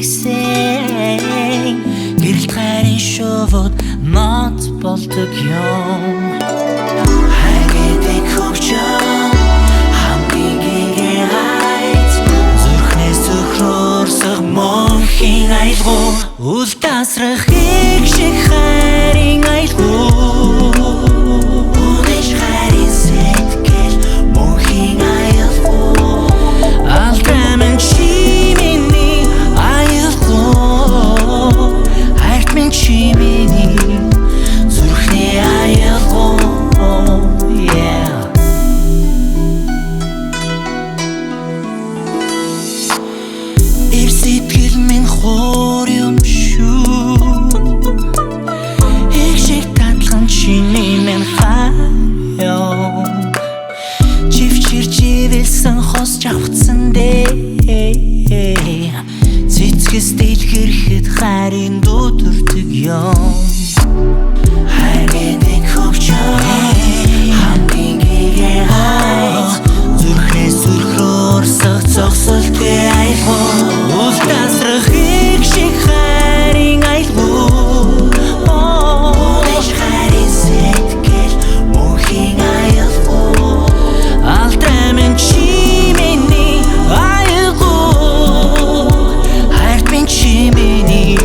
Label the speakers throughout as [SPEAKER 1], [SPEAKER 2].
[SPEAKER 1] нэгсэн гэрэлт хайрын шувууд нот болдог юм. Хайгээд хөвчөө хамгийн гингээ хайц зүрхнээс зөвхөрсөг мөнхийн аялгуу үл тасрахыг шиг хайрын аялгуу үнэш хайрын сэтгэл мөнхийн аялгуу алдрамын чимээний аялгуу хайрт минь чимээний зүрхний аялгуу. Сэтгэл минь хоор юм шүү их шиг татлан чиний минь хаяа чивчир чивэлсэн хос жавхцсан дээ цэцгэс дэлгэрхэд хайрын дуудурдаг юм. Хайгээд хөвчөө хамгийн гингээ хайц зүрхнээс зүрхөрсөг зогсолтгүй аялгуу үл тасрахыг шиг хайрын аялгуу үнэш хайрын сэтгэл мөнхийн аялгуу алдрамын чимээний аялгуу хайрт минь чимээний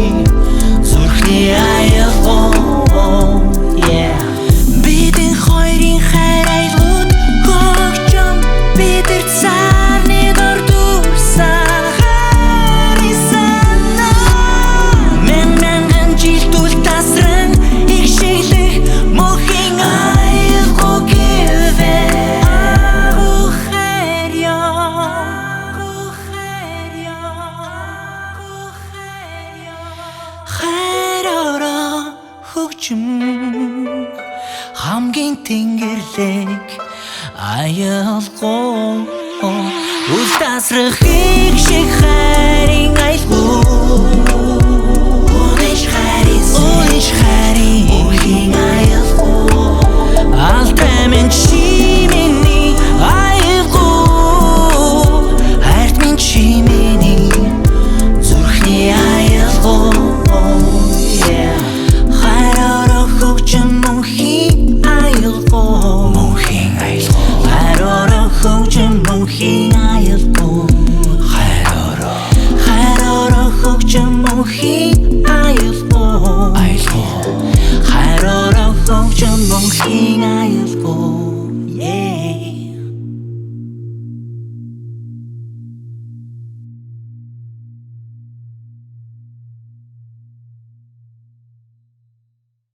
[SPEAKER 1] зүрхний аялгуу. Бидэн хоёрын хайр аялгууд хөгжим бидэр цааны дурдурсан хайрын санаа мянган жилд үл тасран их шиглэх мөнхийн аялгуу гэвээ агуу хайр хайраараа хөгжим хамгийн тэнгэрлэг аялгуу үл тасрахыг шиг хайрын аялгуу